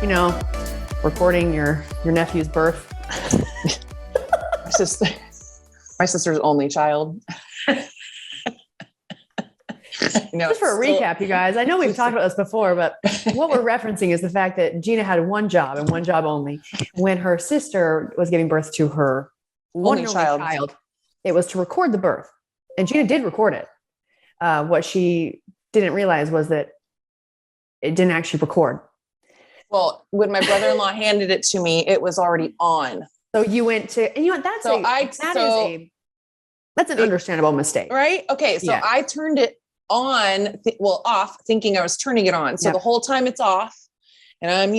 you know, recording your nephew's birth. My sister's only child. Just for a recap, you guys, I know we've talked about this before, but what we're referencing is the fact that Jeanna had one job and one job only. When her sister was giving birth to her one and only child, it was to record the birth. And Jeanna did record it. What she didn't realize was that it didn't actually record. Well, when my brother-in-law handed it to me, it was already on. So you went to, and you know what, that's an understandable mistake. Right? Okay. So I turned it on, off, thinking I was turning it on. So the whole time it's off. And I'm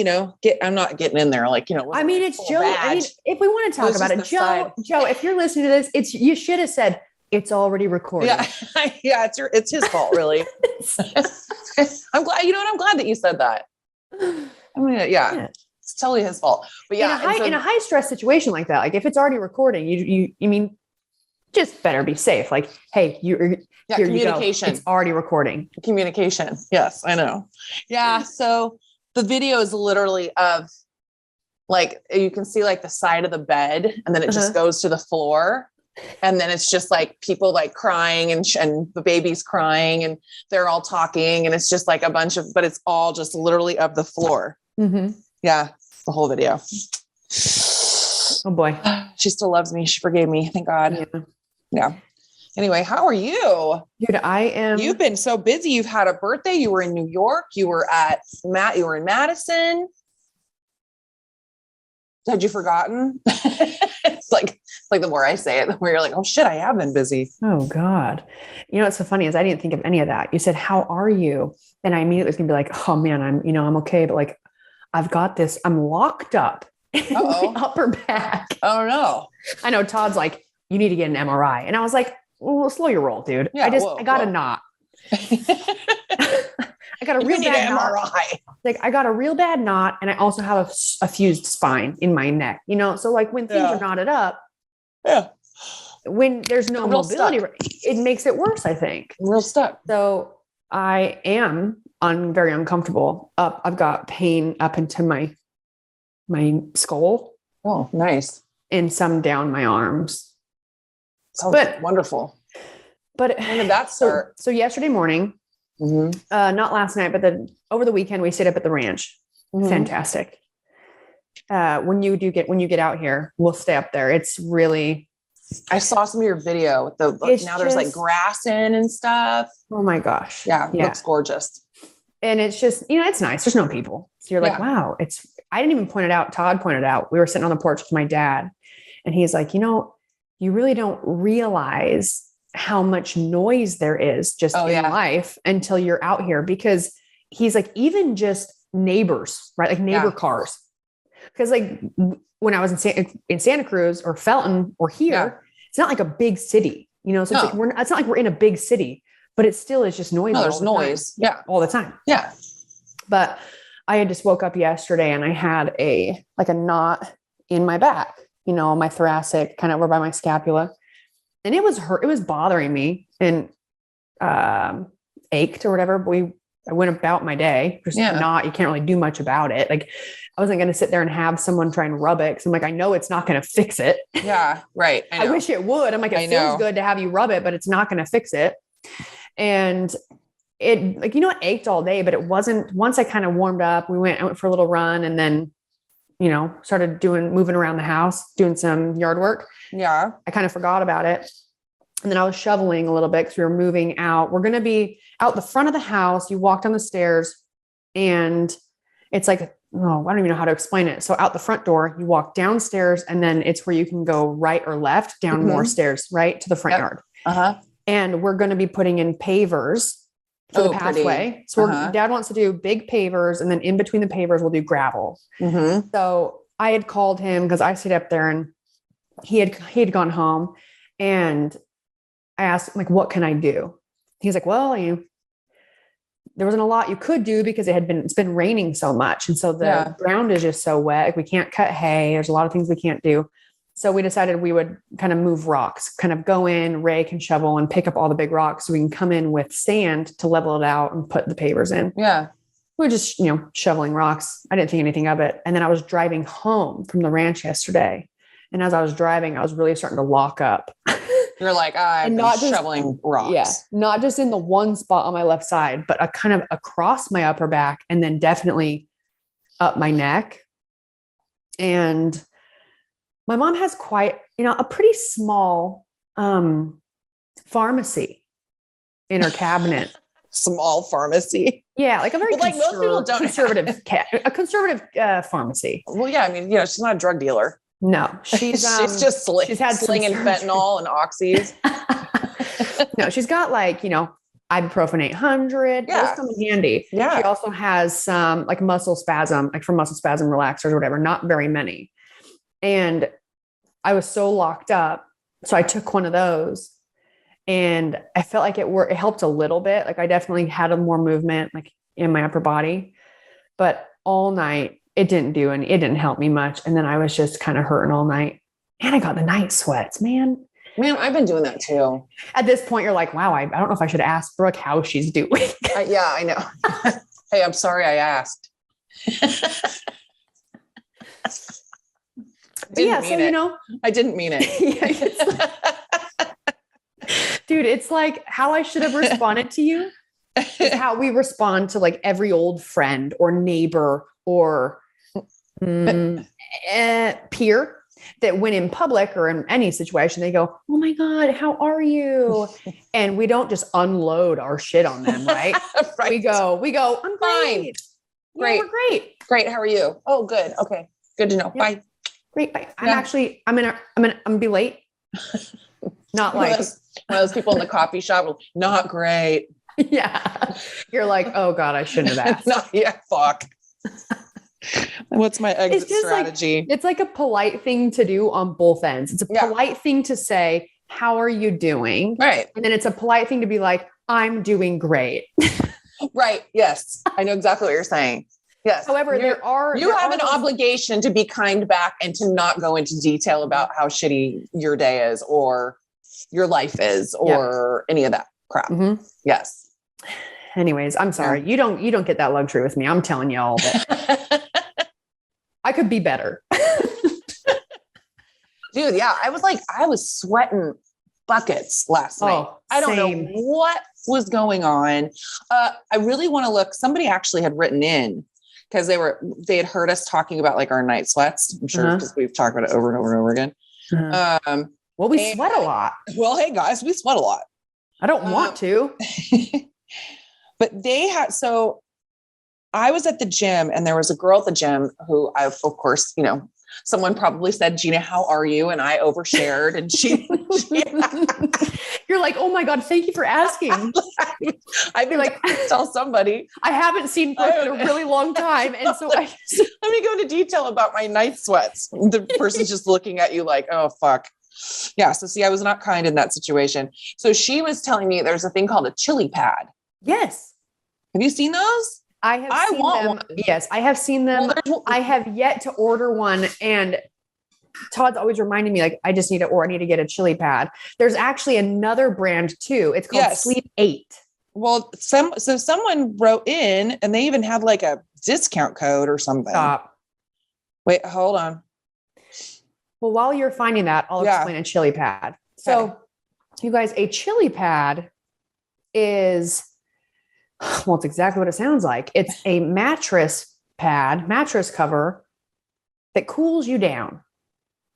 not getting in there. Like, I mean, it's Joe. I mean, if we want to talk about it, Joe, if you're listening to this, you should have said it's already recorded. Yeah. It's his fault, really. I'm glad, I'm glad that you said that. I mean, it's totally his fault. But yeah, in a high stress situation like that, like if it's already recording, you mean, just better be safe. Like, hey, here communication. You go. It's already recording. Communication. Yes, I know. Yeah. So the video is literally of like, you can see like the side of the bed and then it just goes to the floor. And then it's just like people like crying and the baby's crying and they're all talking. And it's just like but it's all just literally of the floor. Mm-hmm. Yeah. The whole video. Oh boy. She still loves me. She forgave me. Thank God. Yeah. Anyway, how are you? Dude, You've been so busy. You've had a birthday. You were in New York. You were in Madison. Had you forgotten? It's like the more I say it, the more you're like, oh shit, I have been busy. Oh God. What's so funny is I didn't think of any of that. You said, how are you? And I immediately was gonna be like, oh man, I'm okay. But like, I've got this, I'm locked up in my upper back. Oh no. I know Todd's like, you need to get an MRI. And I was like, well, slow your roll, dude. Yeah, I got a knot. I got a real bad knot. Like I got a real bad knot. And I also have a fused spine in my neck, so like when things are knotted up, when there's no mobility, it makes it worse, I think. Real stuck. So I am very uncomfortable up. I've got pain up into my skull. Oh, nice. And some down my arms. Sounds wonderful. But when did that start? So yesterday morning, not last night, but over the weekend, we stayed up at the ranch. Mm-hmm. Fantastic. When you get out here, we'll stay up there. It's really. I saw some of your video with there's like grass in and stuff. Oh my gosh. Yeah. It looks gorgeous. And it's just, it's nice. There's no people. So you're like, wow, I didn't even point it out. Todd pointed out, we were sitting on the porch with my dad and he's like, you really don't realize how much noise there is just in life until you're out here, because he's like, even just neighbors, right? Like neighbor cars. Because like when I was in Santa Cruz or Felton or here, it's not like a big city, so it's like it's not like we're in a big city, but it still is just noisy. No, there's noise. Yeah. All the time. Yeah. But I just woke up yesterday and I had a knot in my back, my thoracic, kind of over by my scapula. And it was bothering me and ached or whatever. I went about my day. Just not, you can't really do much about it. Like I wasn't going to sit there and have someone try and rub it. Cause I'm like, I know it's not going to fix it. Yeah. Right. I wish it would. I'm like, it feels good to have you rub it, but it's not going to fix it. And it it ached all day, but it wasn't. Once I kind of warmed up, I went for a little run and then, started moving around the house, doing some yard work. Yeah. I kind of forgot about it. And then I was shoveling a little bit because we were moving out. We're going to be out the front of the house. You walk down the stairs and it's like, I don't even know how to explain it. So out the front door, you walk downstairs and then it's where you can go right or left down more stairs, right to the front yard. Uh-huh. And we're going to be putting in pavers for the pathway. Pretty. So Dad wants to do big pavers. And then in between the pavers, we'll do gravel. Mm-hmm. So I had called him because I stayed up there and he had gone home and I asked him, like, what can I do? He's like, well, there wasn't a lot you could do because it's been raining so much. And so the ground is just so wet. Like we can't cut hay. There's a lot of things we can't do. So we decided we would kind of move rocks, kind of go in, rake and shovel and pick up all the big rocks so we can come in with sand to level it out and put the pavers in. Yeah. we were just, shoveling rocks. I didn't think anything of it. And then I was driving home from the ranch yesterday. And as I was driving, I was really starting to lock up. You're like, I'm not shoveling rocks. Yeah. Not just in the one spot on my left side, but a kind of across my upper back and then definitely up my neck. And my mom has quite, a pretty small pharmacy in her cabinet. Small pharmacy. Yeah, like a very most people don't conservative a conservative pharmacy. Well, yeah, I mean, she's not a drug dealer. No, she's just she's had slinging fentanyl and oxys. No, she's got ibuprofen 800. Yeah. Those come in handy. Yeah. She also has some muscle spasm, for muscle spasm relaxers or whatever. Not very many. And I was so locked up, so I took one of those. And I felt like it helped a little bit. I definitely had a more movement in my upper body, but all night it didn't help me much. And then I was just kind of hurting all night and I got the night sweats, man. I've been doing that too. At this point, you're like, wow, I don't know if I should ask Brooke how she's doing. Yeah, I know. Hey, I'm sorry I asked. I didn't mean it. Dude, it's like how I should have responded to you is how we respond to every old friend or neighbor or peer that when in public or in any situation, they go, oh my God, how are you? And we don't just unload our shit on them, right? Right. We go, I'm great. Great. Yeah, we're great. Great. How are you? Oh, good. Okay. Good to know. Yep. Bye. Great. Bye. I'm gonna be late. Not one of those people in the coffee shop. Not great. Yeah. You're like, oh God, I shouldn't have asked. Yeah. Fuck. What's my exit strategy? It's like a polite thing to do on both ends. It's a polite thing to say, how are you doing? Right. And then it's a polite thing to be like, I'm doing great. Right. Yes. I know exactly what you're saying. Yes. However, you have an obligation to be kind back and to not go into detail about how shitty your day is or your life is or any of that crap. Mm-hmm. Yes. Anyways, I'm sorry. Yeah. You don't get that luxury with me. I'm telling you all that I could be better. Dude, yeah. I was sweating buckets last night. I don't know what was going on. I really want to look. Somebody actually had written in because they had heard us talking about our night sweats. I'm sure because we've talked about it over and over and over again. Well, we sweat a lot. Well, hey guys, we sweat a lot. I don't want to. But so I was at the gym and there was a girl at the gym who of course, someone probably said, Jeanna, how are you? And I overshared and she you're like, oh my God, thank you for asking. I'd be like, tell somebody. I haven't seen Brooke in a really long time. And so let me go into detail about my night sweats. The person's just looking at you like, oh, fuck. Yeah. So see, I was not kind in that situation. So she was telling me there's a thing called a chili pad. Yes. Have you seen those? I have seen them. One. Yes, I have seen them. Well, I have yet to order one. And Todd's always reminding me, I just need to get a chili pad. There's actually another brand too. It's called Sleep 8. Well, someone wrote in and they even had a discount code or something. Stop. Wait, hold on. Well, while you're finding that, I'll explain a chili pad. So you guys, a chili pad is, it's exactly what it sounds like. It's a mattress cover that cools you down.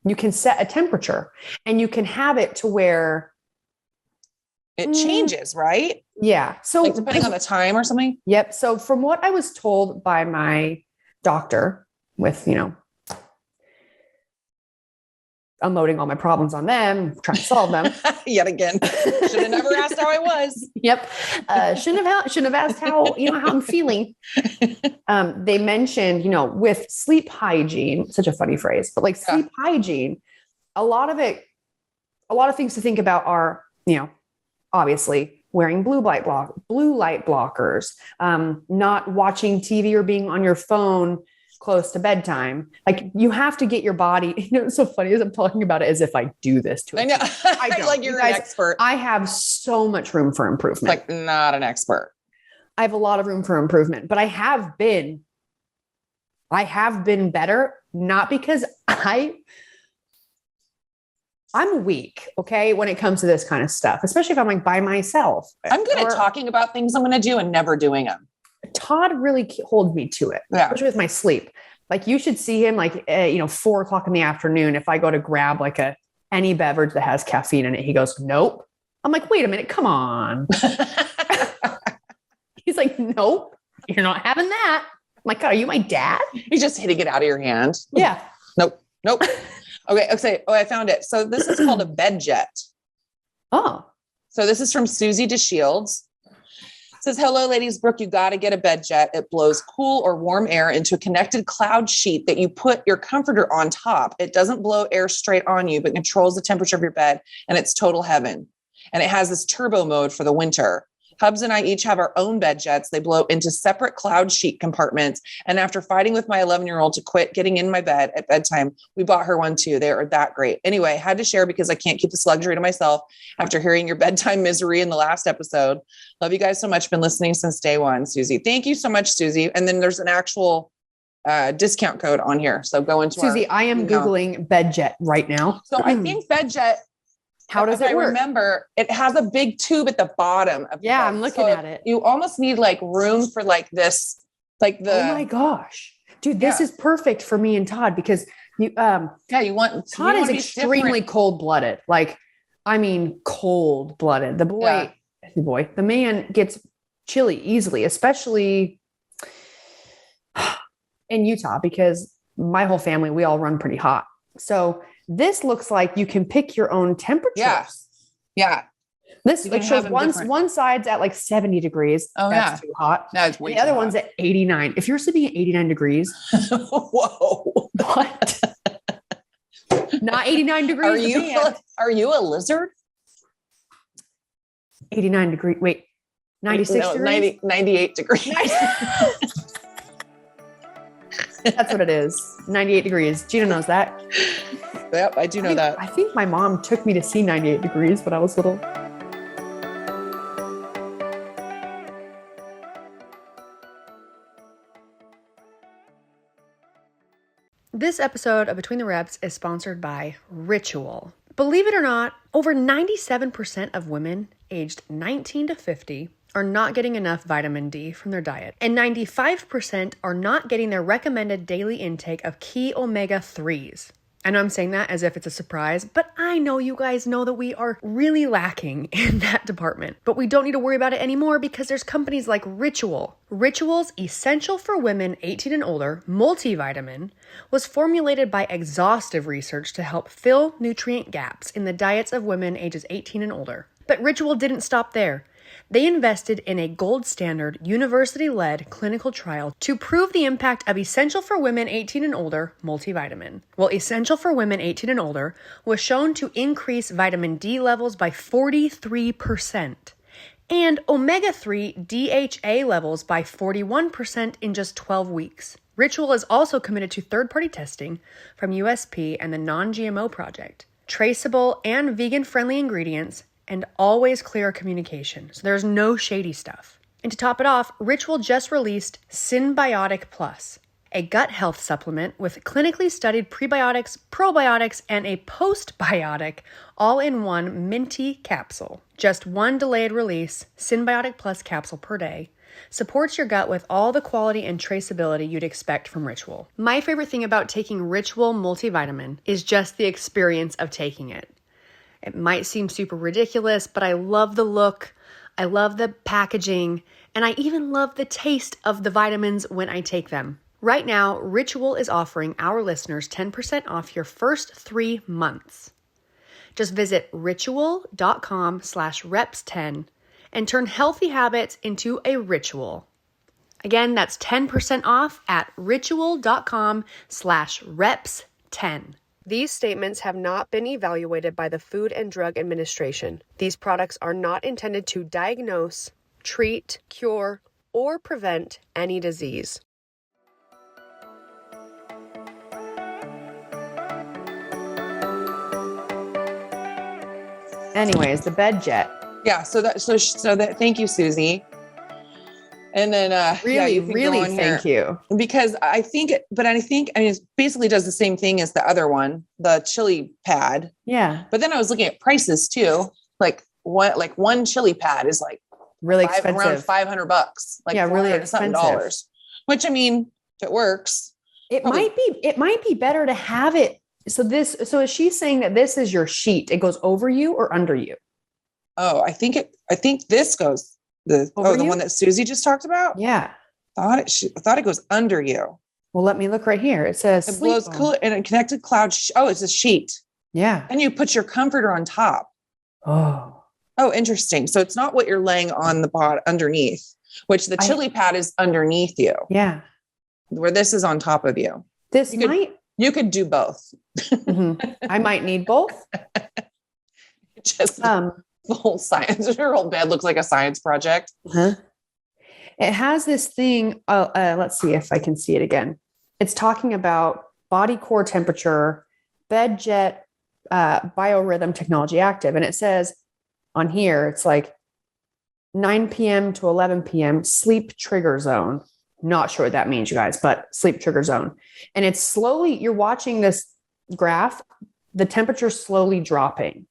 You can set a temperature and you can have it to where it changes, right? Yeah. So depending on the time or something. Yep. So from what I was told by my doctor with, unloading all my problems on them, trying to solve them. Yet again. Should have never asked how I was. Yep. Shouldn't have asked how I'm feeling. They mentioned, with sleep hygiene, such a funny phrase, but sleep hygiene, a lot of things to think about are, obviously wearing blue light blockers, not watching TV or being on your phone close to bedtime. You have to get your body, it's so funny as I'm talking about it as if I do this to it. I know. I don't. You're an expert. I have so much room for improvement. Not an expert. I have a lot of room for improvement, but I have been better, not because I'm weak, okay, when it comes to this kind of stuff, especially if I'm like by myself. I'm good at talking about things I'm going to do and never doing them. Todd really holds me to it, especially with my sleep. Like you should see him like, 4:00 in the afternoon. If I go to grab like any beverage that has caffeine in it, he goes, nope. I'm like, wait a minute, come on. He's like, nope, you're not having that. I'm like, God, are you my dad? He's just hitting it out of your hand. Yeah. Nope. Okay. Oh, I found it. So this is called a bed jet. Oh. So this is from Susie DeShields. It says, hello, ladies. Brooke, you got to get a bed jet. It blows cool or warm air into a connected cloud sheet that you put your comforter on top. It doesn't blow air straight on you, but controls the temperature of your bed, and it's total heaven. And it has this turbo mode for the winter. Hubs and I each have our own bed jets. They blow into separate cloud sheet compartments. And after fighting with my 11-year-old to quit getting in my bed at bedtime, we bought her one too. They are that great. Anyway, had to share because I can't keep this luxury to myself after hearing your bedtime misery in the last episode. Love you guys so much. Been listening since day one, Susie. Thank you so much, Susie. And then there's an actual discount code on here. So go into Susie, I am Googling bed jet right now. So I think bed jet, how does it work? Remember, it has a big tube at the bottom of the bed. I'm looking at it. You almost need like room for like this, like the. Oh my gosh, dude, this is perfect for me and Todd because you. You want Todd is extremely cold-blooded. Like, I mean, cold-blooded. The man gets chilly easily, especially in Utah because my whole family, we all run pretty hot. So this looks like you can pick your own temperature. Yeah. This like shows one side's at like 70 degrees. Oh, that's too hot. That's way the other one's at 89. If you're sleeping at 89 degrees, whoa. What? Not 89 degrees. Are you a lizard? 89 degrees. Wait, 96 degrees? 98 degrees. That's what it is. 98 degrees. Jeanna knows that. Yep, I do know that. I think my mom took me to see 98 degrees when I was little. This episode of Between the Reps is sponsored by Ritual. Believe it or not, over 97% of women aged 19 to 50 are not getting enough vitamin D from their diet, and 95% are not getting their recommended daily intake of key omega-3s. I know I'm saying that as if it's a surprise, but I know you guys know that we are really lacking in that department. But we don't need to worry about it anymore because there's companies like Ritual. Ritual's Essential for Women 18 and Older multivitamin was formulated by exhaustive research to help fill nutrient gaps in the diets of women ages 18 and older. But Ritual didn't stop there. They invested in a gold standard, university-led clinical trial to prove the impact of Essential for Women 18 and Older multivitamin. Well, Essential for Women 18 and Older was shown to increase vitamin D levels by 43% and omega-3 DHA levels by 41% in just 12 weeks. Ritual is also committed to third-party testing from USP and the Non-GMO Project, traceable and vegan-friendly ingredients, and always clear communication. So there's no shady stuff. And to top it off, Ritual just released Synbiotic Plus, a gut health supplement with clinically studied prebiotics, probiotics, and a postbiotic all in one minty capsule. Just one delayed release, Synbiotic Plus capsule per day, supports your gut with all the quality and traceability you'd expect from Ritual. My favorite thing about taking Ritual multivitamin is just the experience of taking it. It might seem super ridiculous, but I love the look, I love the packaging, and I even love the taste of the vitamins when I take them. Right now, Ritual is offering our listeners 10% off your first 3 months. Just visit ritual.com/reps10 and turn healthy habits into a ritual. Again, that's 10% off at ritual.com/reps10. These statements have not been evaluated by the Food and Drug Administration. These products are not intended to diagnose, treat, cure, or prevent any disease. Anyways, the bed jet. Yeah. So that. Thank you, Susie. And then, Really, you can really go on thank here you. because I mean, it basically does the same thing as the other one, the chili pad. Yeah. But then I was looking at prices too. Like one chili pad is like really expensive, around $500, like really expensive dollars, which I mean, if it works, it might be better to have it. So is she saying that this is your sheet? It goes over you or under you? Oh, I think this goes the one that Susie just talked about. Yeah. I thought it goes under you. Well, let me look right here. It says it blows cool and a connected cloud. It's a sheet. Yeah. And you put your comforter on top. Oh, interesting. So it's not what you're laying on the bottom underneath, which the chili pad is underneath you. Yeah. Where this is on top of you. You could do both. Mm-hmm. I might need both. Just the whole science. Your whole bed looks like a science project. Uh-huh. It has this thing. Let's see if I can see it again. It's talking about body core temperature, bed jet, biorhythm technology active. And it says on here, it's like 9 p.m. to 11 p.m. sleep trigger zone. Not sure what that means, you guys, but sleep trigger zone. And it's slowly, you're watching this graph, the temperature slowly dropping,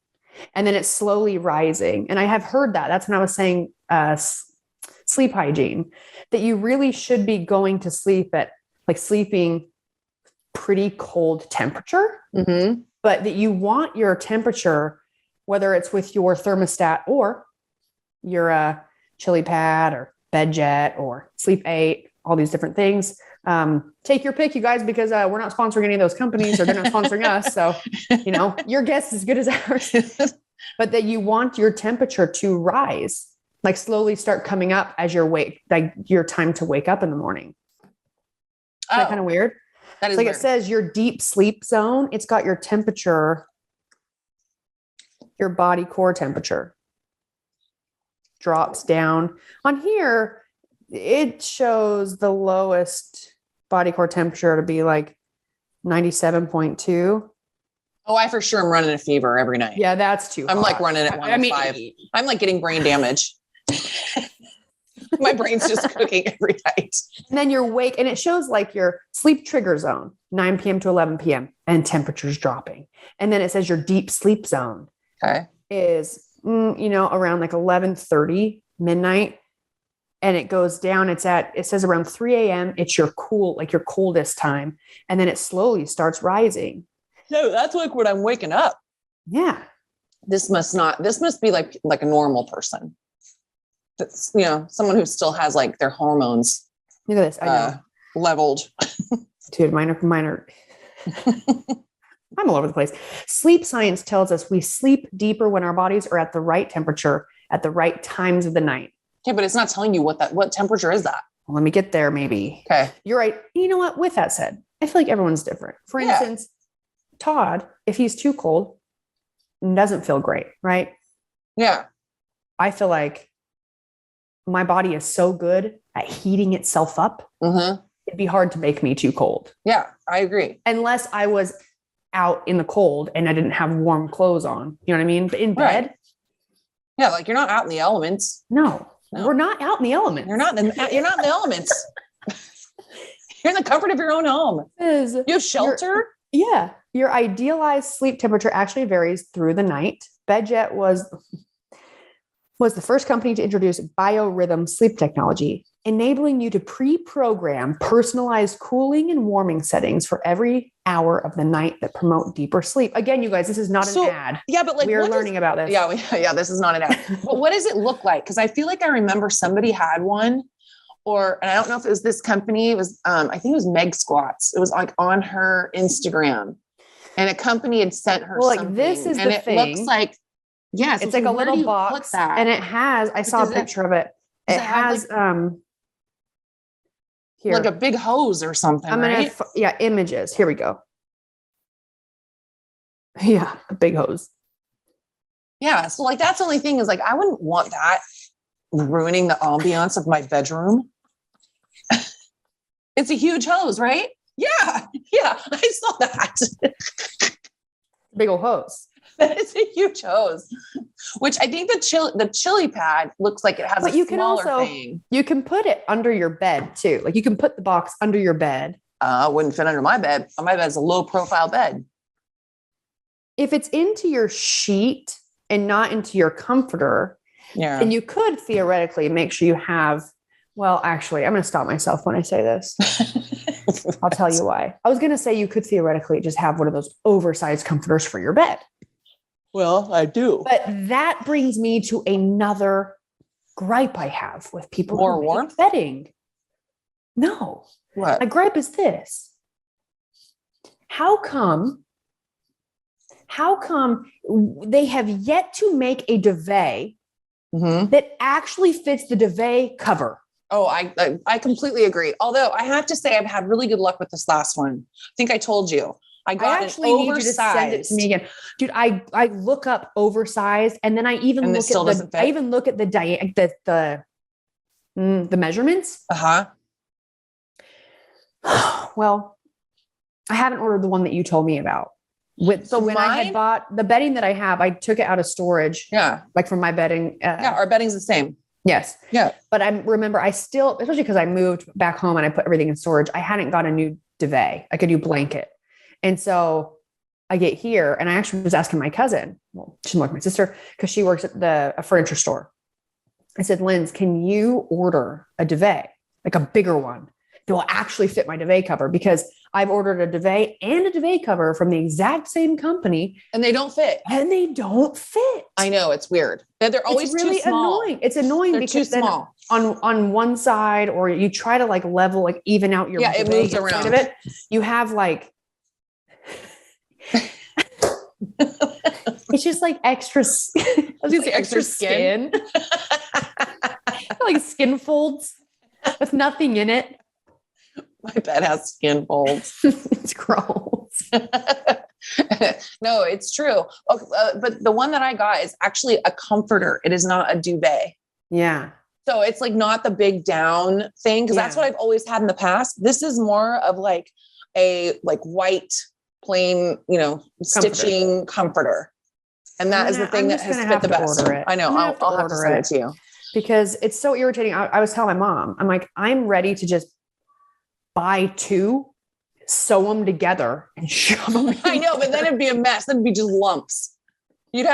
and then it's slowly rising. And I have heard that. That's when I was saying sleep hygiene, that you really should be going to sleep at like sleeping pretty cold temperature, mm-hmm. but that you want your temperature, whether it's with your thermostat or your chili pad or bed jet or sleep 8, all these different things. Take your pick, you guys, because we're not sponsoring any of those companies, or they're not sponsoring us. So, your guess is as good as ours. But that you want your temperature to rise, like slowly start coming up as like your time to wake up in the morning. Is that kind of weird? That is like weird. It says your deep sleep zone. It's got your temperature, your body core temperature drops down. On here, it shows the lowest body core temperature to be like 97.2. Oh, I for sure am running a fever every night. Yeah, that's too hot. I'm like running at 105. I'm like getting brain damage. My brain's just cooking every night. And then you're awake, and it shows like your sleep trigger zone, 9 p.m. to 11 p.m. and temperatures dropping. And then it says your deep sleep zone is, around like 11:30 midnight. And it goes down. It says around 3 a.m. It's your your coldest time. And then it slowly starts rising. No, that's like when I'm waking up. Yeah. This must be like a normal person. That's, someone who still has like their hormones. Look at this. I know. Leveled. Dude, minor. I'm all over the place. Sleep science tells us we sleep deeper when our bodies are at the right temperature at the right times of the night. Okay, but it's not telling you what temperature is that. Well, let me get there maybe. Okay. You're right. You know what? With that said, I feel like everyone's different. For instance, Todd, if he's too cold, doesn't feel great, right? Yeah. I feel like my body is so good at heating itself up. Mm-hmm. It'd be hard to make me too cold. Yeah, I agree. Unless I was out in the cold and I didn't have warm clothes on. You know what I mean? But in bed. Yeah, like you're not out in the elements. No. We're not out in the elements. You're not in the elements. You're in the comfort of your own home. You have shelter? Yeah. Your idealized sleep temperature actually varies through the night. BedJet was the first company to introduce biorhythm sleep technology, enabling you to pre-program personalized cooling and warming settings for every hour of the night that promote deeper sleep. Again, you guys, this is not an ad. Yeah, but like we're learning about this. Yeah, this is not an ad. But what does it look like? Because I feel like I remember somebody had one, and I don't know if it was this company. It was, I think it was Meg Squats. It was like on her Instagram, and a company had sent her something. This is and the thing. It looks like, yes, it's like a little box, and it has. I saw a picture of it. It has here like a big hose or something. I'm gonna images. Here we go. Yeah, a big hose. Yeah, so like that's the only thing is like I wouldn't want that ruining the ambiance of my bedroom. It's a huge hose, right? Yeah, I saw that. Big old hose. That is a huge hose, which I think the chili pad looks like it has but a you can smaller also, thing. you can put it under your bed too. Like you can put the box under your bed. Wouldn't fit under my bed. My bed's a low profile bed. If it's into your sheet and not into your comforter, Yeah. then you could theoretically make sure you have, well, actually, I'm going to stop myself when I say this. I'll tell you why. I was going to say you could theoretically just have one of those oversized comforters for your bed. Well, I do. But that brings me to another gripe I have with people More who make warmth? bedding. No. What? My gripe is this. How come they have yet to make a duvet that actually fits the duvet cover? Oh, I completely agree. Although I have to say, I've had really good luck with this last one. I think I told you. I actually need you to send it to me again, dude. I look up oversized, and then I even look at the measurements. Well, I haven't ordered the one that you told me about. I had bought the bedding that I have, I took it out of storage. Yeah, like from my bedding. Our bedding's the same. Yes. Yeah. But I remember especially because I moved back home and I put everything in storage, I hadn't got a new duvet, like a new blanket. And so I get here and I actually was asking my cousin, well, she's more like my sister, because she works at a furniture store. I said, Linz, can you order a duvet, like a bigger one that will actually fit my duvet cover? Because I've ordered a duvet and a duvet cover from the exact same company. And they don't fit. I know, it's weird. They're always really too small. annoying. It's annoying They're because too small. On one side, or you try to like level, like even out your it moves around. Of it, you have like it's just like extra. I was gonna say extra skin. Like skin folds with nothing in it. My bed has skin folds. It's gross. No, it's true. But the one that I got is actually a comforter. It is not a duvet. Yeah. So it's like not the big down thing, because that's what I've always had in the past. This is more of like a white plain, stitching comforter. And that is the thing that has fit the best. I know. I'll have to send it to you. Because it's so irritating. I was telling my mom, I'm like, I'm ready to just buy two, sew them together and shove them. I know, but then it'd be a mess. Then it'd be just lumps. You'd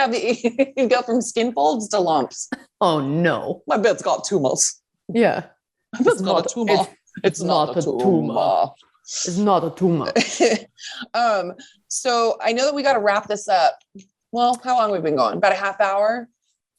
go from skin folds to lumps. Oh no. My bed's got tumors. Yeah. My bed's got a tumor. It's not a tumor. It's not a tumor. So I know that we got to wrap this up. Well, how long have we been going? About a half hour?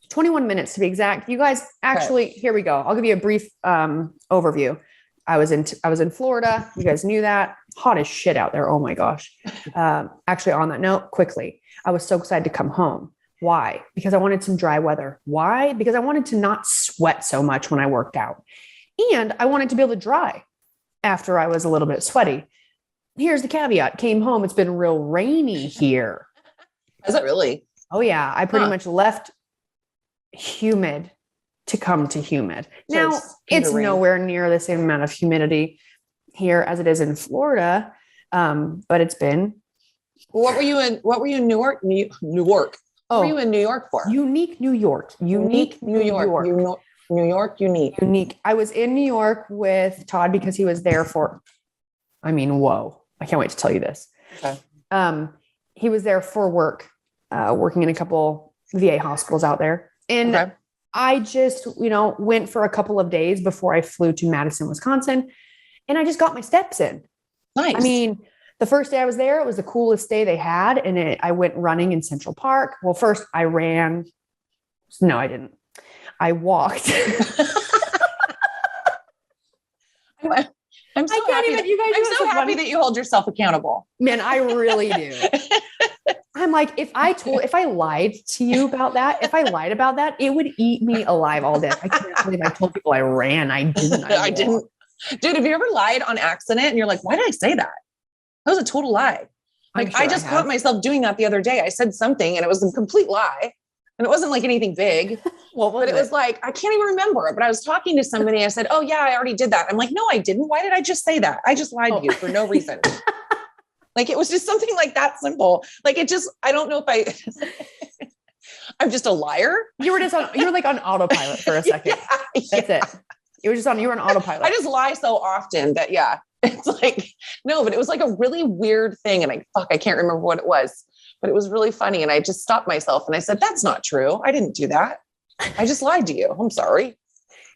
21 minutes to be exact. You guys, actually, Here we go. I'll give you a brief overview. I was in Florida. You guys knew that. Hot as shit out there. Oh my gosh. Actually, on that note, quickly, I was so excited to come home. Why? Because I wanted some dry weather. Why? Because I wanted to not sweat so much when I worked out. And I wanted to be able to dry after I was a little bit sweaty. Here's the caveat. Came home. It's been real rainy here. Is it really? Oh yeah. I pretty much left humid to come to humid. So now it's nowhere near the same amount of humidity here as it is in Florida. But it's been. What were you in Newark? Newark. Oh, what were you in New York for? Unique New York. Unique New York. New York, unique. Unique. I was in New York with Todd because he was there whoa. I can't wait to tell you this. Okay. He was there for work, working in a couple VA hospitals out there. And I just, went for a couple of days before I flew to Madison, Wisconsin. And I just got my steps in. Nice. I mean, the first day I was there, it was the coolest day they had. And I went running in Central Park. Well, first I ran. No, I didn't. I walked. I'm so happy that you hold yourself accountable. Man, I really do. I'm like, if I lied to you about that, it would eat me alive all day. I can't believe I told people I ran. I didn't. I didn't. Dude, have you ever lied on accident and you're like, why did I say that? That was a total lie. Like, sure I just caught myself doing that the other day. I said something and it was a complete lie. And it wasn't like anything big. But it was like, I can't even remember it. But I was talking to somebody. I said, oh yeah, I already did that. I'm like, no, I didn't. Why did I just say that? I just lied to you for no reason. Like it was just something like that simple. Like it just, I don't know if I'm just a liar. You were like on autopilot for a second. That's it. You were on autopilot. I just lie so often that, it's like, no, but it was like a really weird thing. And I can't remember what it was, but it was really funny. And I just stopped myself and I said, that's not true. I didn't do that. I just lied to you. I'm sorry.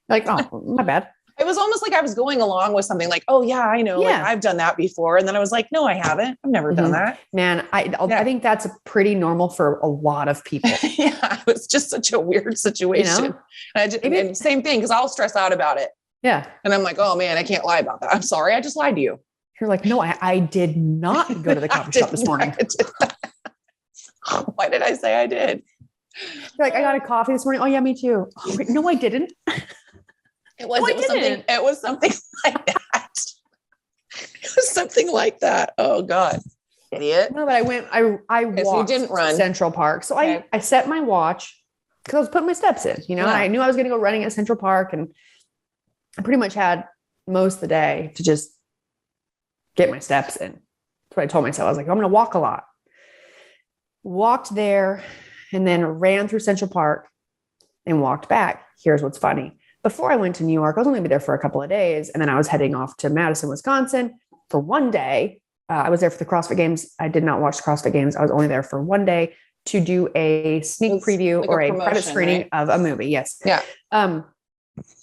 Like, oh, my bad. It was almost like I was going along with something like, oh yeah, I know. Yeah. Like, I've done that before. And then I was like, no, I haven't. I've never done that. Man, I think that's pretty normal for a lot of people. Yeah. It was just such a weird situation. And same thing. Cause I'll stress out about it. Yeah. And I'm like, oh man, I can't lie about that. I'm sorry. I just lied to you. You're like, no, I did not go to the coffee shop this morning. Why did I say I did? You're like, I got a coffee this morning. Oh yeah, me too. Oh, wait, no, I didn't. It was something like that. It was something like that. Oh God. Idiot. No, but I walked so you didn't run Central Park. So I set my watch because I was putting my steps in, and I knew I was going to go running at Central Park, and I pretty much had most of the day to just get my steps in. That's what I told myself. I was like, I'm going to walk a lot. Walked there and then ran through Central Park and walked back. Here's what's funny. Before I went to New York, I was only there for a couple of days. And then I was heading off to Madison, Wisconsin for one day. I was there for the CrossFit Games. I did not watch the CrossFit Games. I was only there for one day to do a sneak preview or a private screening of a movie. Yes. Yeah. But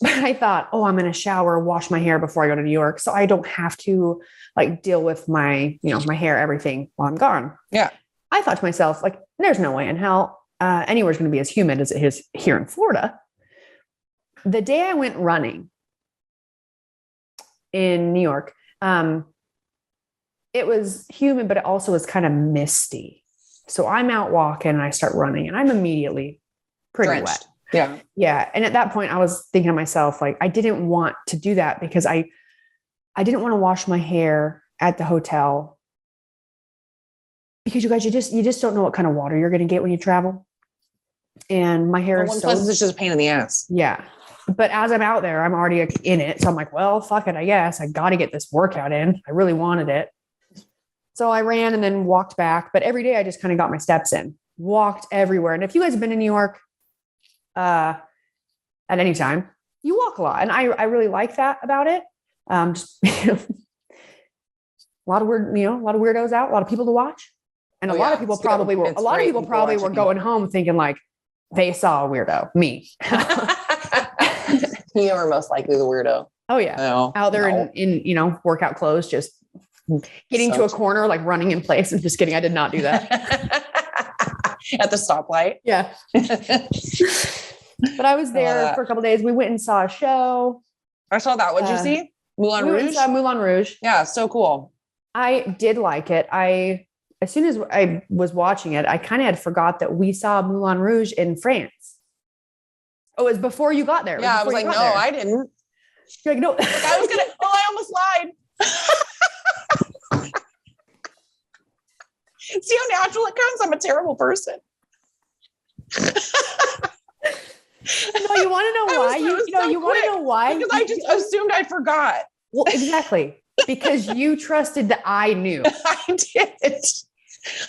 I thought, I'm going to shower, wash my hair before I go to New York. So I don't have to like deal with my, my hair, everything while I'm gone. Yeah. I thought to myself, like, there's no way in hell anywhere's going to be as humid as it is here in Florida. The day I went running in New York, it was humid, but it also was kind of misty. So I'm out walking and I start running and I'm immediately pretty drenched. Wet. Yeah. Yeah. And at that point I was thinking to myself, like, I didn't want to do that because I didn't want to wash my hair at the hotel because you guys, you just don't know what kind of water you're going to get when you travel. And my hair is plus it's just a pain in the ass. Yeah. But as I'm out there, I'm already in it. So I'm like, well, fuck it. I guess I got to get this workout in. I really wanted it. So I ran and then walked back. But every day I just kind of got my steps in, walked everywhere. And if you guys have been in New York at any time, you walk a lot. And I really like that about it. Just, a lot of weirdos out, a lot of people to watch. And a lot of people probably were going home thinking like they saw a weirdo, me. You were most likely the weirdo. Oh yeah. No, out there in workout clothes, just getting to a corner, like running in place. And just kidding. I did not do that. At the stoplight. Yeah. But I was there for a couple of days. We went and saw a show. I saw that. What'd you see? Moulin Rouge? We saw Moulin Rouge. Yeah. So cool. I did like it. As soon as I was watching it, I kind of had forgot that we saw Moulin Rouge in France. Oh, it was before you got there. Yeah, I was like, no, I didn't. You're like, no. I was gonna. Oh, I almost lied. See how natural it comes? I'm a terrible person. No, you want to know why? You want to know why? Because I just assumed I forgot. Well, exactly. Because you trusted that I knew. I did.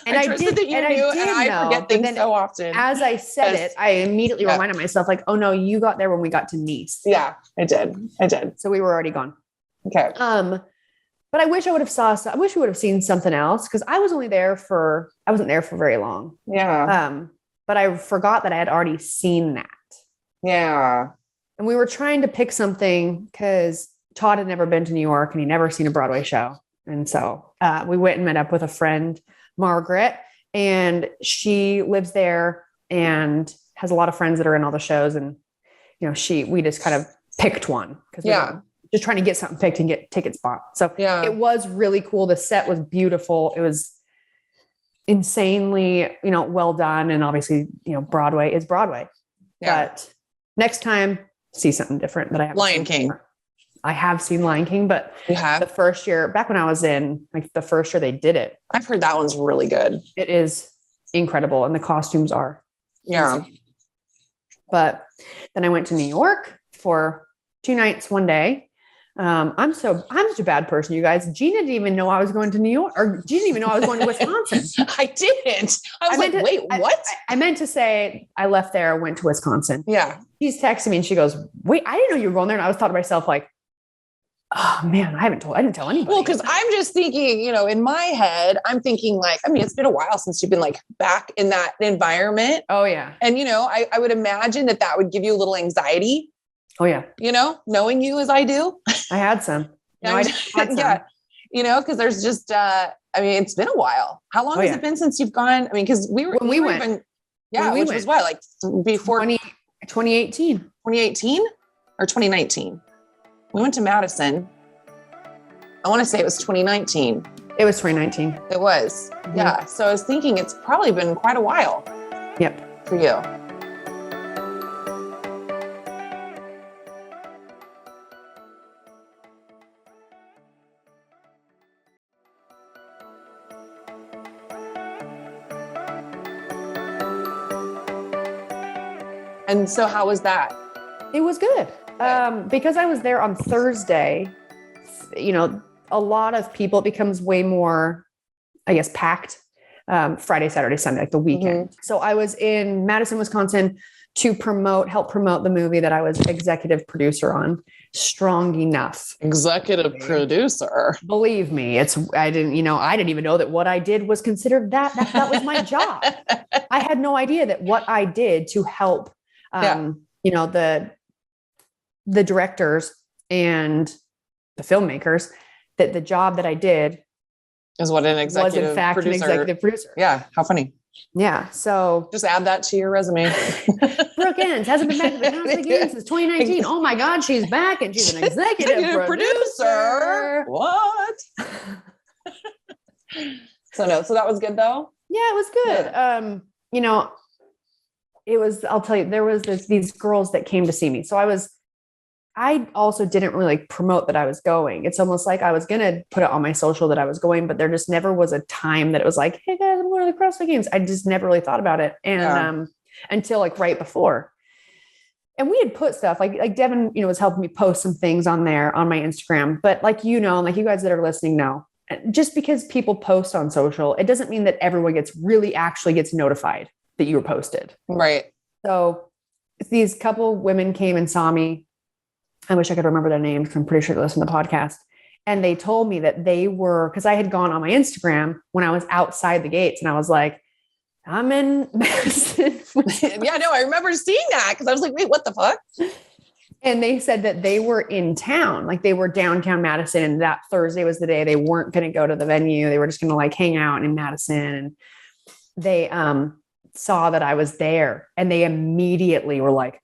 And I did that you knew, and I forget things so often. As I said it, I immediately reminded myself, like, oh no, you got there when we got to Nice. Yeah, I did. So we were already gone. Okay. But I wish we would have seen something else because I wasn't there for very long. Yeah. But I forgot that I had already seen that. Yeah. And we were trying to pick something because Todd had never been to New York and he'd never seen a Broadway show. And so we went and met up with a friend, Margaret, and she lives there and has a lot of friends that are in all the shows. And, we just kind of picked one because we were just trying to get something picked and get ticket spot. So it was really cool. The set was beautiful. It was insanely, well done. And obviously, Broadway is Broadway, but next time see something different that I haven't Lion King. Before. I have seen Lion King, but you have the first year back when I was in the first year they did it. I've heard that one's really good. It is incredible. And the costumes are. Yeah. Insane. But then I went to New York for 2 nights, one day. I'm such a bad person, you guys. Gina didn't even know I was going to New York, or Gina didn't even know I was going to Wisconsin. I didn't. I was like, wait, what? I meant to say I left there, went to Wisconsin. Yeah. She's texting me and she goes, wait, I didn't know you were going there. And I was thought to myself like, oh man, I didn't tell anybody. Well, because I'm just thinking, in my head, I'm thinking like, I mean, it's been a while since you've been like back in that environment. Oh yeah. And, I would imagine that would give you a little anxiety. Oh yeah. Knowing you as I do. I had some. Yeah. Because there's just, it's been a while. How long has it been since you've gone? I mean, because we went. Was what, like before 2018 or 2019? We went to Madison. I want to say it was 2019. It was 2019. It was. Mm-hmm. Yeah. So I was thinking it's probably been quite a while. Yep. For you. And so how was that? It was good. Because I was there on Thursday, a lot of people, it becomes way more, I guess, packed Friday, Saturday, Sunday, like the weekend. Mm-hmm. So I was in Madison, Wisconsin to help promote the movie that I was executive producer on, Strong Enough. Executive producer. Believe me, I didn't even know that what I did was considered that was my job. I had no idea that what I did to help, the directors and the filmmakers, that the job that I did is what an executive was in fact producer. An executive producer. Yeah. How funny. Yeah. So just add that to your resume. Brooke Enns hasn't been back to the house again since 2019. Oh my God, she's back and she's an executive producer. What? So that was good though. Yeah, it was good. Yeah. I'll tell you, there was these girls that came to see me. So I also didn't really promote that I was going. It's almost like I was going to put it on my social that I was going, but there just never was a time that it was like, hey guys, I'm going to the CrossFit Games. I just never really thought about it. And, until like right before. And we had put stuff like Devin, was helping me post some things on there on my Instagram, but like you guys that are listening know, just because people post on social, it doesn't mean that everyone actually gets notified that you were posted. Right. So these couple women came and saw me. I wish I could remember their names because I'm pretty sure they listen to the podcast. And they told me that they were, because I had gone on my Instagram when I was outside the gates and I was like, I'm in Madison. Yeah, no, I remember seeing that because I was like, wait, what the fuck? And they said that they were in town, like they were downtown Madison. And that Thursday was the day they weren't going to go to the venue. They were just going to like hang out in Madison. And they saw that I was there and they immediately were like,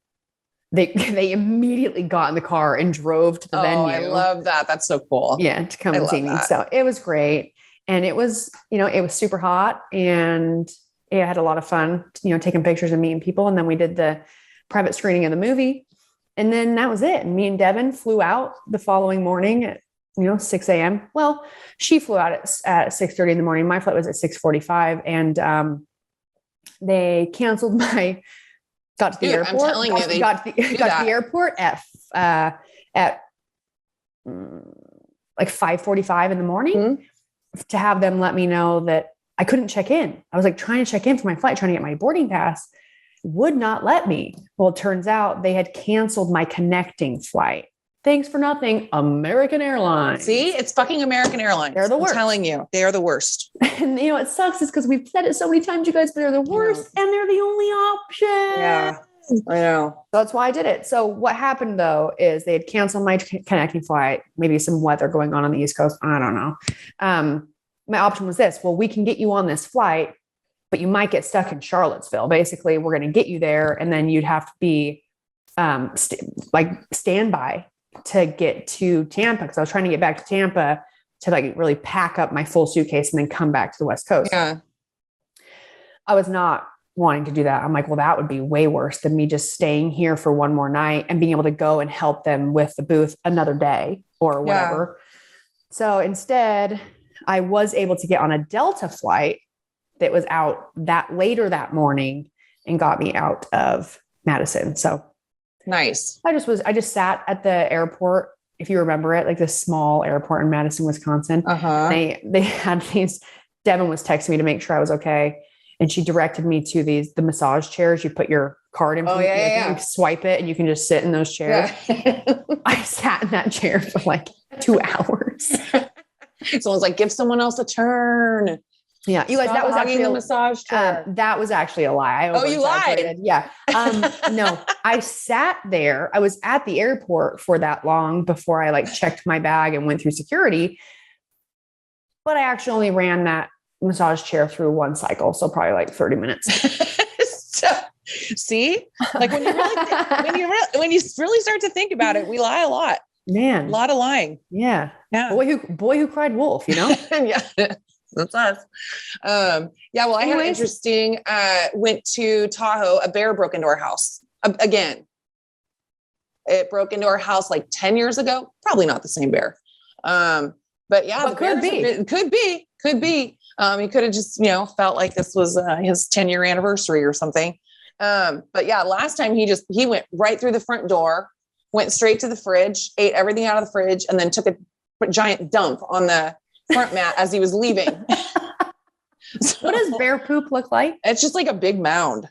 they immediately got in the car and drove to the venue. I love that. That's so cool. Yeah. To come and see me. So it was great. And it was, it was super hot and I had a lot of fun, taking pictures and meeting people. And then we did the private screening of the movie. And then that was it. And me and Devin flew out the following morning at, 6 a.m. Well, she flew out at 6:30 in the morning. My flight was at 6:45 and they canceled got to the airport. I'm telling you, got to the airport at like 5:45 in the morning to have them let me know that I couldn't check in. I was like trying to check in for my flight, trying to get my boarding pass, would not let me. Well, it turns out they had canceled my connecting flight. Thanks for nothing, American Airlines. See, it's fucking American Airlines. They're the worst. I'm telling you, they are the worst. And it sucks is because we've said it so many times, you guys, but they're the worst and they're the only option. Yeah, I know. So that's why I did it. So what happened though, is they had canceled my connecting flight, maybe some weather going on the East Coast. I don't know. My option was this, well, we can get you on this flight, but you might get stuck in Charlottesville. Basically, we're going to get you there. And then you'd have to be standby to get to Tampa. Cause I was trying to get back to Tampa to like really pack up my full suitcase and then come back to the West Coast. Yeah. I was not wanting to do that. I'm like, well, that would be way worse than me just staying here for one more night and being able to go and help them with the booth another day or whatever. Yeah. So instead I was able to get on a Delta flight that was out that later that morning and got me out of Madison. So nice. I just sat at the airport if you remember it, like this small airport in Madison, Wisconsin. They had these, Devin was texting me to make sure I was okay. And she directed me to the massage chairs. You put your card in, you swipe it and you can just sit in those chairs. Yeah. I sat in that chair for like 2 hours. Someone's like, give someone else a turn. Yeah. You guys, that was actually the massage chair. That was actually a lie. You lied. Yeah. No, I sat there. I was at the airport for that long before I like checked my bag and went through security. But I actually only ran that massage chair through one cycle. So probably like 30 minutes. See, like when you really start to think about it, we lie a lot, man, a lot of lying. Yeah. Boy who cried wolf, Yeah. That's us. Well, I had an interesting, went to Tahoe, a bear broke into our house again. It broke into our house like 10 years ago, probably not the same bear. But could be. He could have just, felt like this was his 10-year anniversary or something. Last time he went right through the front door, went straight to the fridge, ate everything out of the fridge, and then took a giant dump on the front mat as he was leaving. So, what does bear poop look like? It's just like a big mound.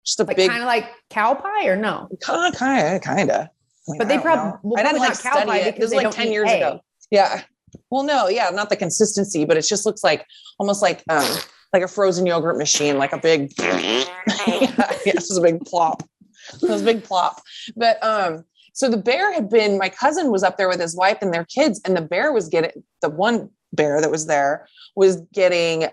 Just a like, big, kind of like cow pie or no? Kind of. But they probably I didn't like cow pie because this was like 10 years ago. Yeah. Well, no, not the consistency, but it just looks like almost like a frozen yogurt machine, like a big, this is a big plop. It was a big plop. But so the bear my cousin was up there with his wife and their kids, and the bear was the one bear that was there was getting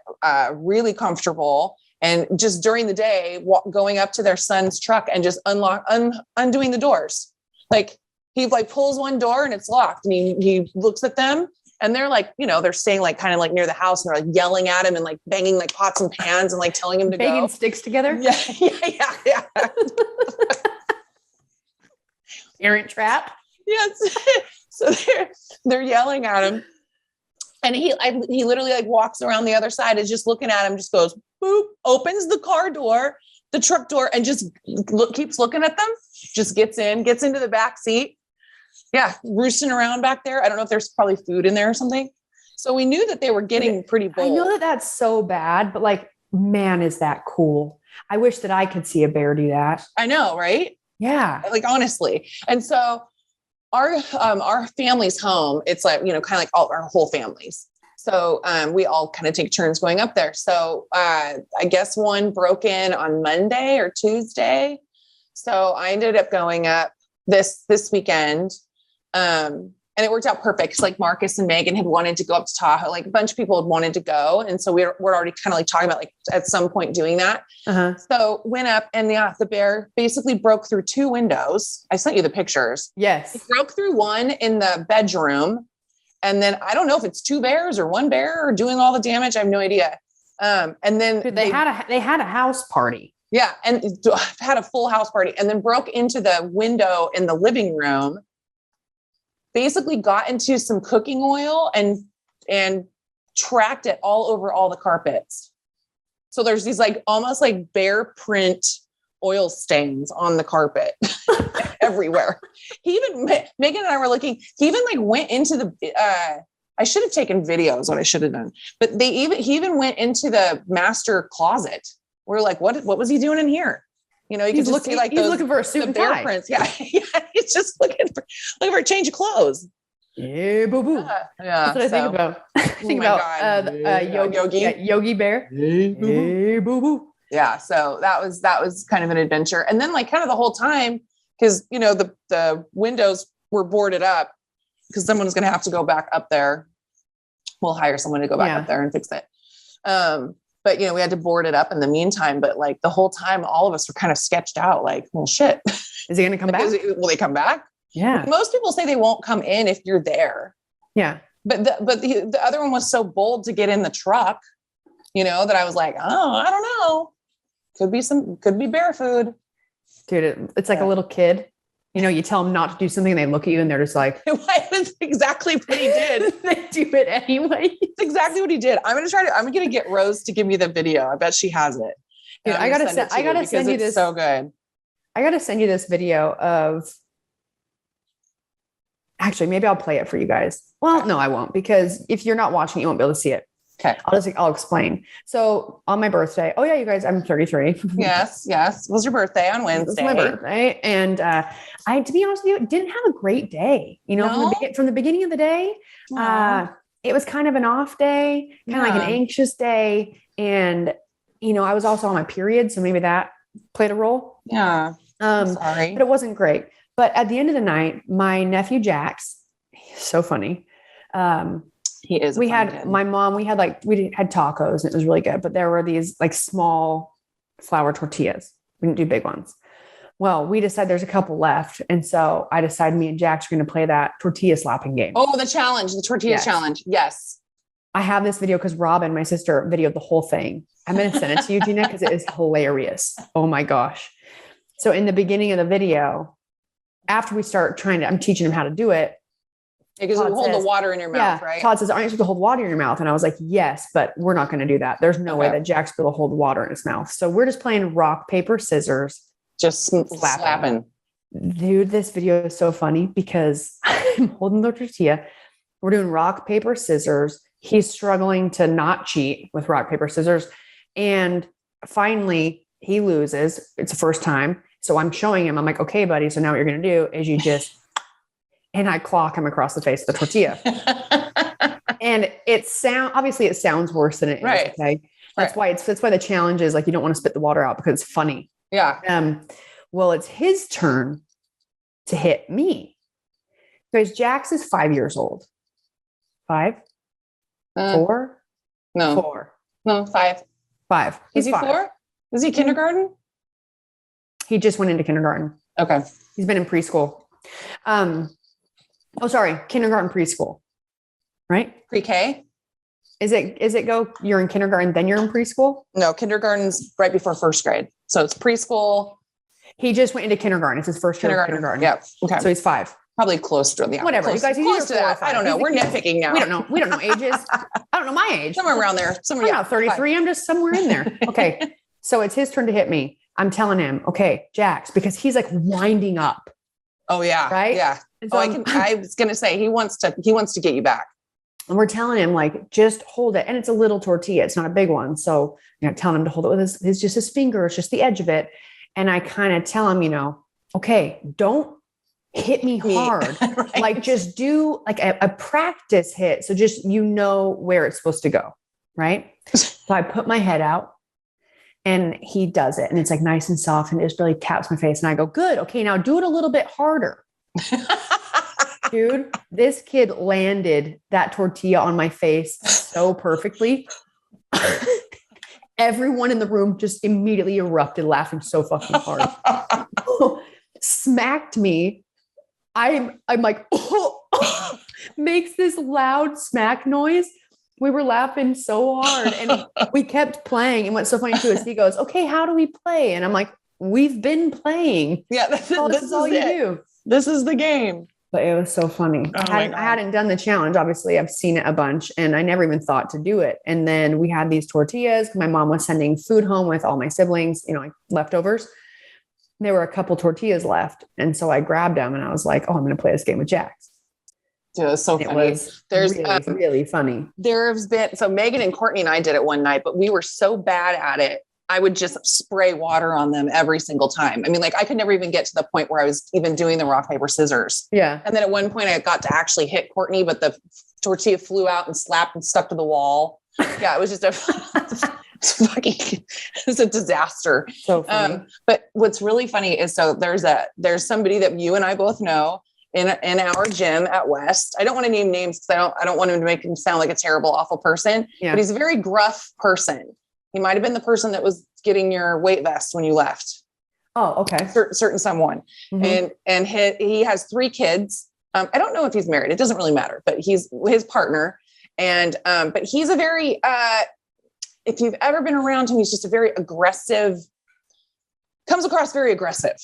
really comfortable. And just during the day, going up to their son's truck and just undoing the doors. Like he like pulls one door and it's locked, and he looks at them, and they're like, they're staying like kind of like near the house, and they're like yelling at him and like banging like pots and pans and like telling him to banging go. Sticks together. Yeah. Parent trap. Yes. So they're yelling at him, and he literally like walks around the other side, is just looking at him, just goes boop, opens the car door, the truck door, and just keeps looking at them. Just gets into the back seat. Yeah, roosting around back there. I don't know if there's probably food in there or something. So we knew that they were getting pretty bold. I know that that's so bad, but like, man, is that cool? I wish that I could see a bear do that. I know, right? Yeah. Like honestly. And so our family's home, it's like, kind of like all our whole families. So we all kind of take turns going up there. So I guess one broke in on Monday or Tuesday. So I ended up going up this weekend. And it worked out perfect. Cause like Marcus and Megan had wanted to go up to Tahoe. Like a bunch of people had wanted to go. And so we're already kind of like talking about like at some point doing that. So went up, and the bear basically broke through 2 windows. I sent you the pictures. Yes. He broke through one in the bedroom. And then I don't know if it's 2 bears or 1 bear or doing all the damage. I have no idea. And then they had a house party. Yeah. And had a full house party, and then broke into the window in the living room, basically got into some cooking oil and tracked it all over all the carpets. So there's these like almost like bear print oil stains on the carpet everywhere. Megan and I were looking, he even like went into the, I should have taken videos, what I should have done, but he even went into the master closet. We're like, what was he doing in here? You he's looking, like he's looking for a suit and tie. Prints. Yeah. He's just looking for a change of clothes. Yeah, boo boo. Yeah. That's what I think about. Yogi. Yeah, Yogi Bear. Hey, boo boo. Yeah. So that was kind of an adventure. And then like kind of the whole time, because the windows were boarded up, because someone's going to have to go back up there. We'll hire someone to go back up there and fix it. But, we had to board it up in the meantime. But like the whole time, all of us were kind of sketched out like, well, shit. Is he going to come back? Will they come back? Yeah. Most people say they won't come in if you're there. Yeah. But the other one was so bold to get in the truck, that I was like, oh, I don't know. Could be bear food. Dude, it's like a little kid. You tell them not to do something and they look at you and they're just like, that's exactly what he did. They do it anyway. It's exactly what he did. I'm going to get Rose to give me the video. I bet she has it. Dude, I gotta send you this. So good. I got to send you this video of Actually, maybe I'll play it for you guys. Well, no, I won't, because if you're not watching, you won't be able to see it. Okay. I'll explain. So on my birthday, oh yeah, you guys, I'm 33. Yes. It was your birthday on Wednesday. It was my birthday. And to be honest with you, didn't have a great day. From the beginning of the day, it was kind of an off day, kind of like an anxious day. And, I was also on my period. So maybe that played a role. Yeah. Sorry. But it wasn't great. But at the end of the night, my nephew, Jax, he's so funny. He is. My mom, we had tacos and it was really good, but there were these like small flour tortillas. We didn't do big ones. Well, we decided there's a couple left. And so I decided me and Jax are going to play that tortilla slapping game. Oh, the tortilla challenge. Yes. I have this video because Robin, my sister, videoed the whole thing. I'm going to send it to you, Jeanna, because it is hilarious. Oh my gosh. So in the beginning of the video, after we start I'm teaching him how to do it. Because you hold the water in your mouth, right? Todd says, aren't you supposed to hold water in your mouth? And I was like, yes, but we're not going to do that. There's no way that Jack's going to hold water in his mouth. So we're just playing rock, paper, scissors. Just slapping. Dude, this video is so funny because I'm holding the tortilla. We're doing rock, paper, scissors. He's struggling to not cheat with rock, paper, scissors. And finally, he loses. It's the first time. So I'm showing him. I'm like, okay, buddy. So now what you're going to do is you just... And I clock him across the face of the tortilla. And obviously it sounds worse than it is. Right. Okay. That's why the challenge is like, you don't want to spit the water out because it's funny. Yeah. Well, it's his turn to hit me because Jax is 5 years old. 5? 4? No. 4. No, 5. 5. Is he 5. 4? Is he kindergarten? He just went into kindergarten. Okay. He's been in preschool. Kindergarten, preschool, right? Pre-K? Is it you're in kindergarten, then you're in preschool? No, kindergarten's right before first grade. So it's preschool. He just went into kindergarten. It's his first year of kindergarten. Yeah. Okay. So he's 5. Probably close to whatever. Close, you guys, close to that. I don't know. We're nitpicking now. We don't know ages. I don't know my age. Somewhere around there. I'm not 33. 5. I'm just somewhere in there. Okay. So it's his turn to hit me. I'm telling him, okay, Jax, because he's like winding up. Oh yeah. Right. Yeah. So I was going to say, he wants to get you back. And we're telling him like, just hold it. And it's a little tortilla. It's not a big one. So, telling him to hold it with his finger. It's just the edge of it. And I kind of tell him, okay, don't hit me hard. Right. Like just do like a practice hit. So just, where it's supposed to go. Right. So I put my head out and he does it. And it's like nice and soft. And it just really taps my face. And I go, good. Okay. Now do it a little bit harder. Dude, this kid landed that tortilla on my face so perfectly. Everyone in the room just immediately erupted laughing so fucking hard. Smacked me. I'm like, makes this loud smack noise. We were laughing so hard and we kept playing. And what's so funny too is he goes, okay, how do we play? And I'm like, we've been playing. Yeah, this is all you do. This is the game. But it was so funny. I hadn't done the challenge. Obviously, I've seen it a bunch and I never even thought to do it. And then we had these tortillas. My mom was sending food home with all my siblings, like leftovers. There were a couple tortillas left. And so I grabbed them and I was like, oh, I'm going to play this game with Jax. Dude, it's so funny. There's really funny. There's been, so Megan and Courtney and I did it one night, but we were so bad at it. I would just spray water on them every single time. I mean, like I could never even get to the point where I was even doing the rock, paper, scissors. Yeah. And then at one point I got to actually hit Courtney, but the tortilla flew out and slapped and stuck to the wall. Yeah. It was just it's a disaster. So funny. But what's really funny is, so there's somebody that you and I both know in our gym at West. I don't want to name names because I don't want him to make him sound like a terrible, awful person, but he's a very gruff person. He might've been the person that was getting your weight vest when you left. Oh, okay. Certain someone. Mm-hmm. And he has 3 kids. I don't know if he's married. It doesn't really matter, but he's his partner. And, but he's a very, if you've ever been around him, he's just a very aggressive, comes across very aggressive,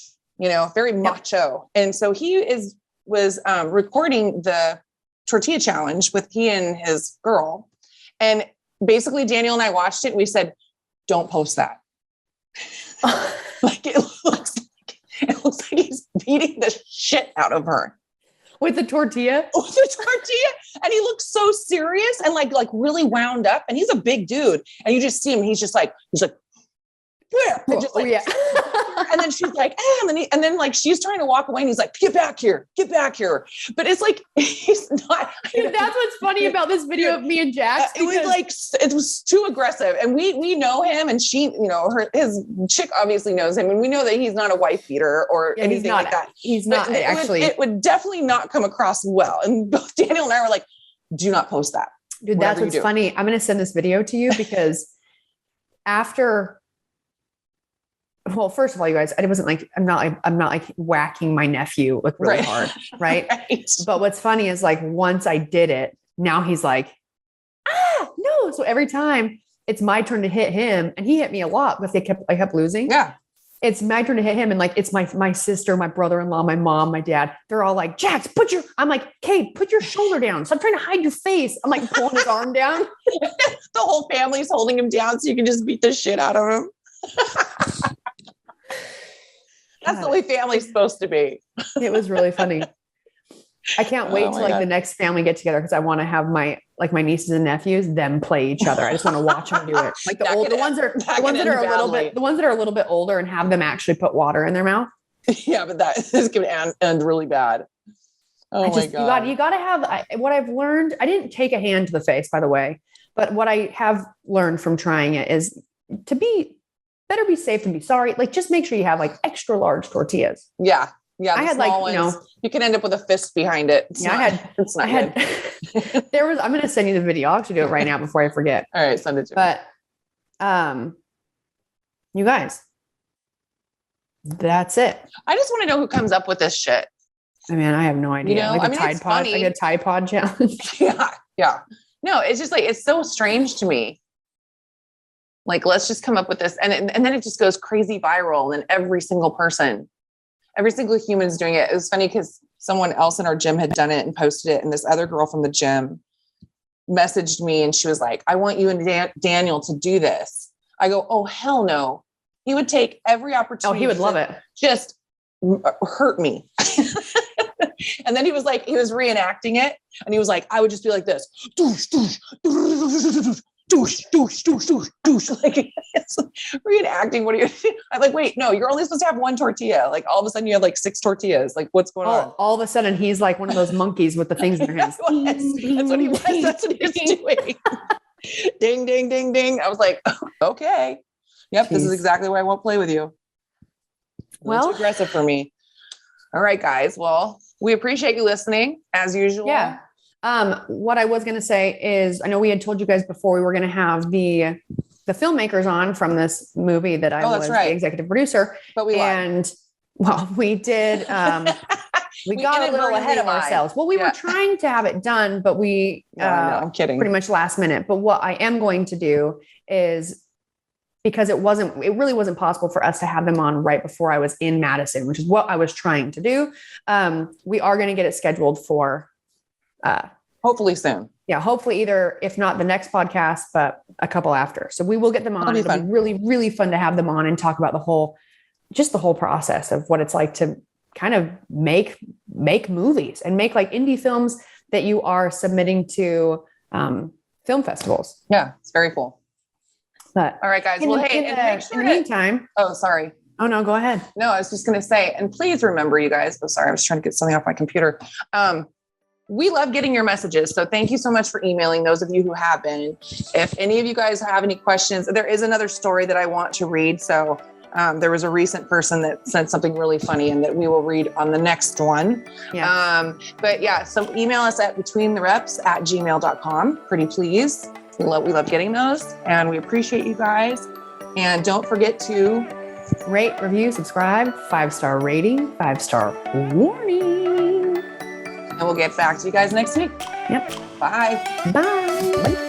very macho. And so he was recording the tortilla challenge with he and his girl. And basically Daniel and I watched it and we said, don't post that. Like it looks like he's beating the shit out of her. With the tortilla? With the tortilla. And he looks so serious and like really wound up. And he's a big dude. And you just see him. He's like, yeah. And, just like, and then she's like, and then like she's trying to walk away and he's like, get back here. But it's like, he's not. Dude, that's what's funny about this video of me and Jax. It was too aggressive. And we know him, and she, his chick obviously knows him. And we know that he's not a wife beater or anything like that. He's not actually. It would definitely not come across well. And both Daniel and I were like, do not post that. Dude, that's what's funny. I'm going to send this video to you because well, first of all, you guys, it wasn't like, I'm not like whacking my nephew like really hard. Right? But what's funny is like, once I did it, now he's like, no. So every time it's my turn to hit him, and he hit me a lot, but I kept losing. Yeah. It's my turn to hit him. And like, it's my sister, my brother-in-law, my mom, my dad, they're all like, Jax, I'm like, Kate, put your shoulder down. So I'm trying to hide your face. I'm like pulling his arm down. The whole family's holding him down so you can just beat the shit out of him. That's the way family's supposed to be. It was really funny. I can't wait till like the next family get together because I want to have my nieces and nephews them play each other. I just want to watch them do it. Like the ones that are a little bit older, and have them actually put water in their mouth. Yeah, but that is going to end really bad. Oh my God. You got to have what I've learned. I didn't take a hand to the face, by the way, but what I have learned from trying it is to better be safe than be sorry. Like, just make sure you have like extra large tortillas. Yeah. Yeah. I had ones, you can end up with a fist behind it. I'm going to send you the video. I'll actually do it right now before I forget. All right. Send it to me. But, you guys, that's it. I just want to know who comes up with this shit. I mean, I have no idea. Like a Tide Pod challenge. Yeah. Yeah. No, it's just like, it's so strange to me. Like, let's just come up with this. And then it just goes crazy viral. And every single human is doing it. It was funny because someone else in our gym had done it and posted it. And this other girl from the gym messaged me and she was like, I want you and Daniel to do this. I go, oh, hell no. He would take every opportunity. Oh, he would love it. Just hurt me. And then he was reenacting it. And he was like, I would just be like this. Doosh, doosh, doosh, doosh, doosh, doosh, doosh, doosh. Like, it's reenacting. What are you? I'm like, wait, no, you're only supposed to have one tortilla. Like, all of a sudden you have like 6 tortillas. Like, what's going on? All of a sudden he's like one of those monkeys with the things in their hands. That's what he was. That's what he was doing. Ding, ding, ding, ding. I was like, okay. Yep. Jeez. This is exactly why I won't play with you. Well, too aggressive for me. All right, guys. Well, we appreciate you listening as usual. Yeah. What I was going to say is, I know we had told you guys before we were going to have the filmmakers on from this movie that I was the executive producer, but we did. We got a little ahead of ourselves. Well, we were trying to have it done, but I'm kidding. Pretty much last minute. But what I am going to do is, because it really wasn't possible for us to have them on right before I was in Madison, which is what I was trying to do. We are going to get it scheduled for hopefully soon. Yeah. Hopefully either, if not the next podcast, but a couple after. So we will get them on. It'll be really, really fun to have them on and talk about the whole process of what it's like to kind of make movies and make like indie films that you are submitting to film festivals. Yeah. It's very cool. But all right, guys. Well, hey, in the meantime. Oh, sorry. Oh no, go ahead. No, I was just going to say, and please remember, you guys. Oh, sorry. I was trying to get something off my computer. We love getting your messages. So thank you so much for emailing those of you who have been. If any of you guys have any questions, there is another story that I want to read. So there was a recent person that sent something really funny and that we will read on the next one. Yeah. But yeah, so email us at betweenthereps@gmail.com. Pretty please. We love getting those and we appreciate you guys. And don't forget to rate, review, subscribe, 5-star rating, 5-star warning. And we'll get back to you guys next week. Yep. Bye. Bye.